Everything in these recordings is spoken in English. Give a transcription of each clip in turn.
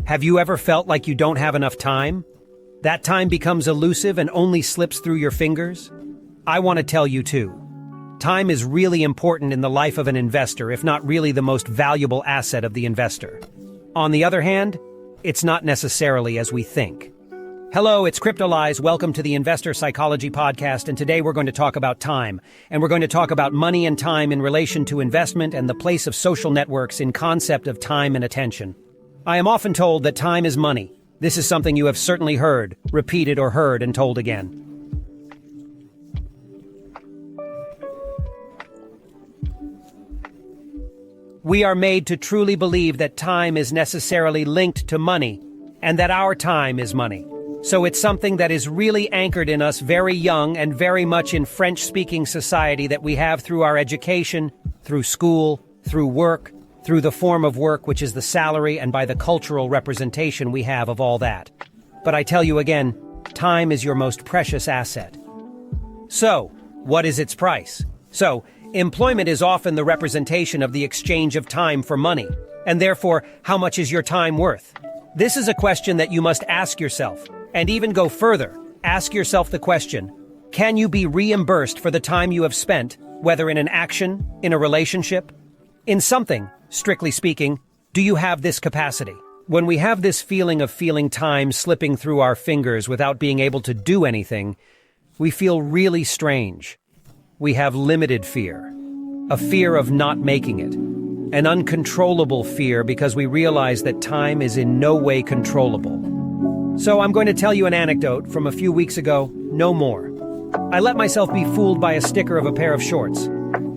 Have you ever felt like you don't have enough time? That time becomes elusive and only slips through your fingers? I want to tell you too. Time is really important in the life of an investor, if not really the most valuable asset of the investor. On the other hand, it's not necessarily as we think. Hello, it's Cryptolyze. Welcome to the Investor Psychology Podcast, and today we're going to talk about time, and we're going to talk about money and time in relation to investment and the place of social networks in concept of time and attention. I am often told that time is money. This is something you have certainly heard, repeated or heard and told again. We are made to truly believe that time is necessarily linked to money, and that our time is money. So it's something that is really anchored in us very young and very much in French-speaking society that we have through our education, through school, through work, through the form of work which is the salary, and by the cultural representation we have of all that. But I tell you again, time is your most precious asset. So, what is its price? Employment is often the representation of the exchange of time for money, and therefore, how much is your time worth? This is a question that you must ask yourself, and even go further. Ask yourself the question, can you be reimbursed for the time you have spent, whether in an action, in a relationship, in something? Strictly speaking, do you have this capacity? When we have this feeling of feeling time slipping through our fingers without being able to do anything, we feel really strange. We have limited fear, a fear of not making it, an uncontrollable fear because we realize that time is in no way controllable. So I'm going to tell you an anecdote from a few weeks ago, no more. I let myself be fooled by a sticker of a pair of shorts.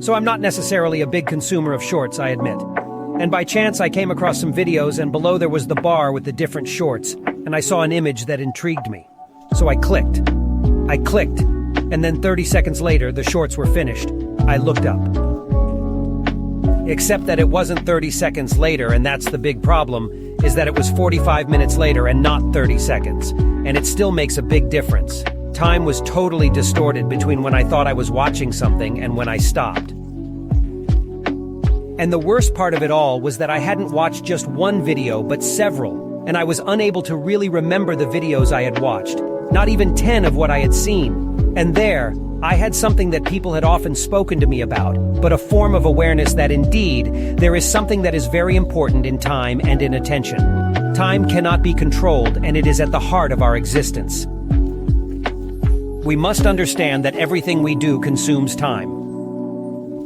So I'm not necessarily a big consumer of shorts, I admit. And by chance I came across some videos, and below there was the bar with the different shorts, and I saw an image that intrigued me. So I clicked, and then 30 seconds later the shorts were finished. I looked up. Except that it wasn't 30 seconds later, and that's the big problem, is that it was 45 minutes later and not 30 seconds. And it still makes a big difference. Time was totally distorted between when I thought I was watching something and when I stopped. And the worst part of it all was that I hadn't watched just one video, but several, and I was unable to really remember the videos I had watched, not even 10 of what I had seen. And there, I had something that people had often spoken to me about, but a form of awareness that indeed, there is something that is very important in time and in attention. Time cannot be controlled, and it is at the heart of our existence. We must understand that everything we do consumes time.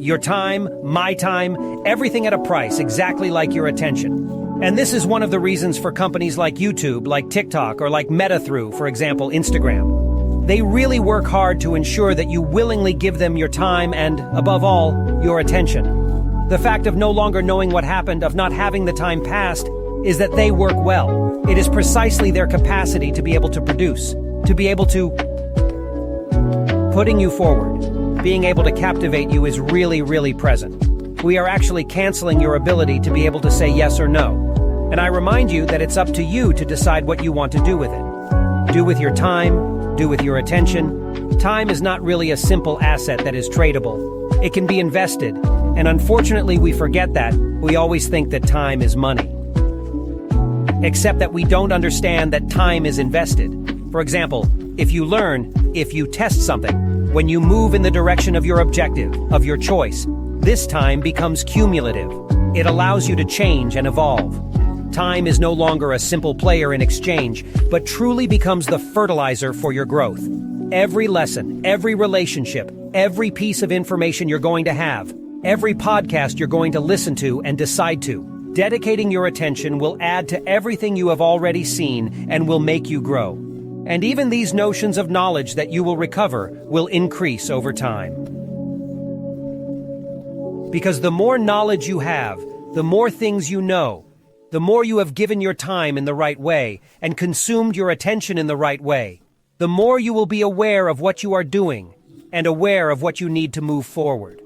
Your time, my time, everything at a price, exactly like your attention. And this is one of the reasons for companies like YouTube, like TikTok, or like Meta through, for example, Instagram. They really work hard to ensure that you willingly give them your time and, above all, your attention. The fact of no longer knowing what happened, of not having the time passed, is that they work well. It is precisely their capacity to be able to produce, to be able to putting you forward, being able to captivate you is really, really present. We are actually canceling your ability to be able to say yes or no. And I remind you that it's up to you to decide what you want to do with it. Do with your time, do with your attention. Time is not really a simple asset that is tradable. It can be invested, and unfortunately we forget that. We always think that time is money. Except that we don't understand that time is invested. For example, if you learn, if you test something, when you move in the direction of your objective, of your choice, this time becomes cumulative. It allows you to change and evolve. Time is no longer a simple player in exchange, but truly becomes the fertilizer for your growth. Every lesson, every relationship, every piece of information you're going to have, every podcast you're going to listen to and decide to, dedicating your attention will add to everything you have already seen and will make you grow. And even these notions of knowledge that you will recover will increase over time. Because the more knowledge you have, the more things you know, the more you have given your time in the right way and consumed your attention in the right way, the more you will be aware of what you are doing and aware of what you need to move forward.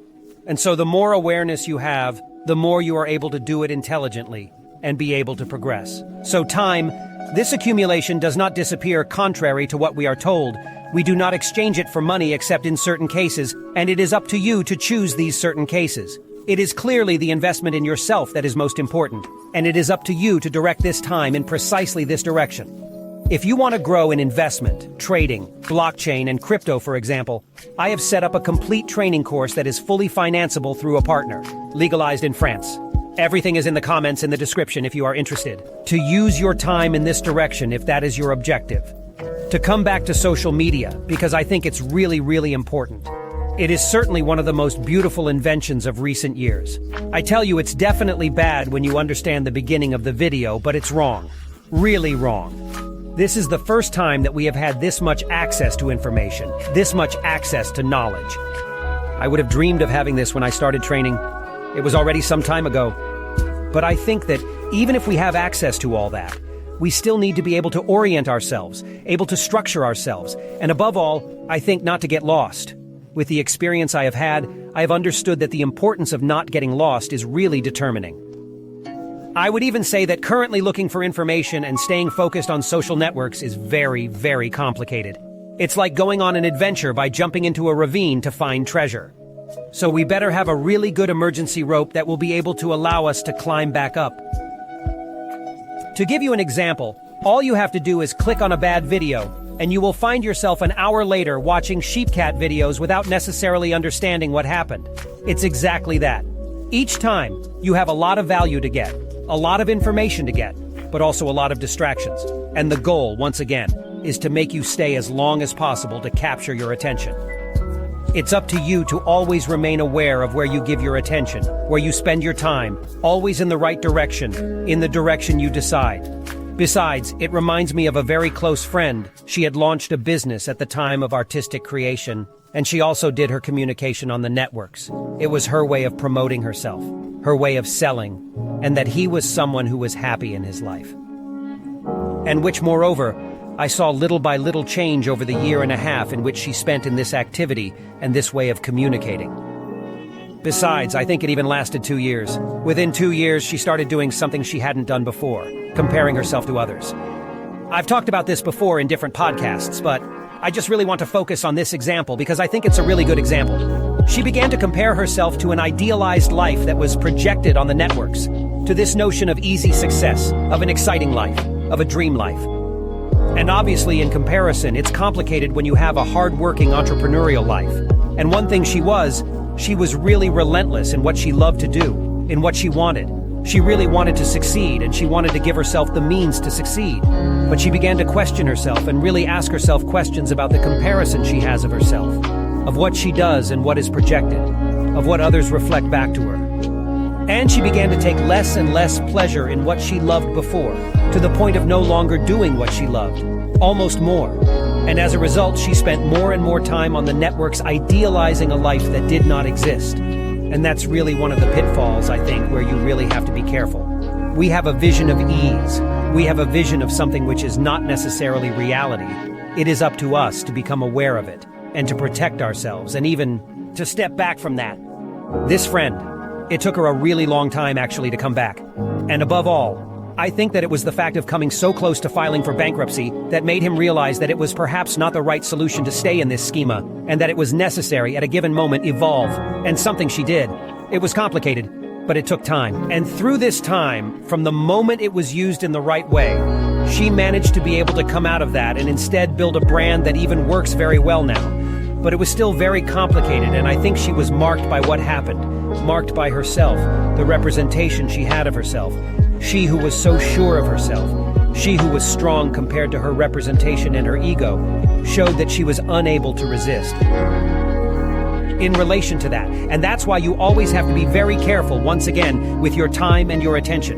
And so the more awareness you have, the more you are able to do it intelligently and be able to progress. So time, this accumulation does not disappear contrary to what we are told. We do not exchange it for money except in certain cases, and it is up to you to choose these certain cases. It is clearly the investment in yourself that is most important, and it is up to you to direct this time in precisely this direction. If you want to grow in investment, trading, blockchain, and crypto, for example, I have set up a complete training course that is fully financeable through a partner, legalized in France. Everything is in the comments in the description if you are interested. To use your time in this direction if that is your objective. To come back to social media, because I think it's really, really important. It is certainly one of the most beautiful inventions of recent years. I tell you, it's definitely bad when you understand the beginning of the video, but it's wrong. Really wrong. This is the first time that we have had this much access to information, this much access to knowledge. I would have dreamed of having this when I started training. It was already some time ago. But I think that even if we have access to all that, we still need to be able to orient ourselves, able to structure ourselves, and above all, I think not to get lost. With the experience I have had, I have understood that the importance of not getting lost is really determining. I would even say that currently looking for information and staying focused on social networks is very, very complicated. It's like going on an adventure by jumping into a ravine to find treasure. So we better have a really good emergency rope that will be able to allow us to climb back up. To give you an example, all you have to do is click on a bad video, and you will find yourself an hour later watching sheepcat videos without necessarily understanding what happened. It's exactly that. Each time, you have a lot of value to get, a lot of information to get, but also a lot of distractions. And the goal, once again, is to make you stay as long as possible to capture your attention. It's up to you to always remain aware of where you give your attention, where you spend your time, always in the right direction, in the direction you decide. Besides, it reminds me of a very close friend. She had launched a business at the time of artistic creation, and she also did her communication on the networks. It was her way of promoting herself, her way of selling, and that he was someone who was happy in his life. And which, moreover, I saw little by little change over the year and a half in which she spent in this activity and this way of communicating. Besides, I think it even lasted 2 years. Within 2 years, she started doing something she hadn't done before, comparing herself to others. I've talked about this before in different podcasts, but I just really want to focus on this example because I think it's a really good example. She began to compare herself to an idealized life that was projected on the networks, to this notion of easy success, of an exciting life, of a dream life. And obviously, in comparison, it's complicated when you have a hard-working entrepreneurial life. And one thing she was really relentless in what she loved to do, in what she wanted. She really wanted to succeed, and she wanted to give herself the means to succeed. But she began to question herself and really ask herself questions about the comparison she has of herself, of what she does and what is projected, of what others reflect back to her. And she began to take less and less pleasure in what she loved before, to the point of no longer doing what she loved, almost more. And as a result, she spent more and more time on the networks idealizing a life that did not exist. And that's really one of the pitfalls, I think, where you really have to be careful. We have a vision of ease. We have a vision of something which is not necessarily reality. It is up to us to become aware of it, and to protect ourselves, and even to step back from that. This friend, it took her a really long time actually to come back. And above all, I think that it was the fact of coming so close to filing for bankruptcy that made him realize that it was perhaps not the right solution to stay in this schema, and that it was necessary at a given moment evolve, and something she did. It was complicated, but it took time. And through this time, from the moment it was used in the right way, she managed to be able to come out of that and instead build a brand that even works very well now. But it was still very complicated, and I think she was marked by what happened, marked by herself, the representation she had of herself. She who was so sure of herself, she who was strong compared to her representation and her ego, showed that she was unable to resist in relation to that. And that's why you always have to be very careful, once again, with your time and your attention.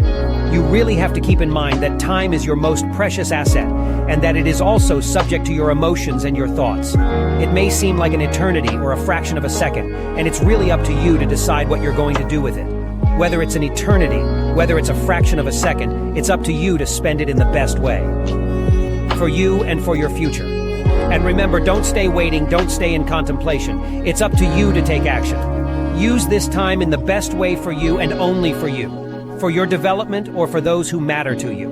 You really have to keep in mind that time is your most precious asset, and that it is also subject to your emotions and your thoughts. It may seem like an eternity or a fraction of a second, and it's really up to you to decide what you're going to do with it. Whether it's an eternity, whether it's a fraction of a second, it's up to you to spend it in the best way. For you and for your future. And remember, don't stay waiting, don't stay in contemplation. It's up to you to take action. Use this time in the best way for you and only for you. For your development or for those who matter to you.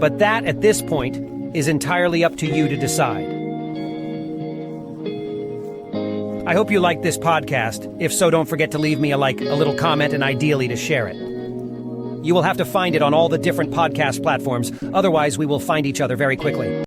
But that, at this point, is entirely up to you to decide. I hope you liked this podcast. If so, don't forget to leave me a little comment, and ideally to share it. You will have to find it on all the different podcast platforms, otherwise we will find each other very quickly.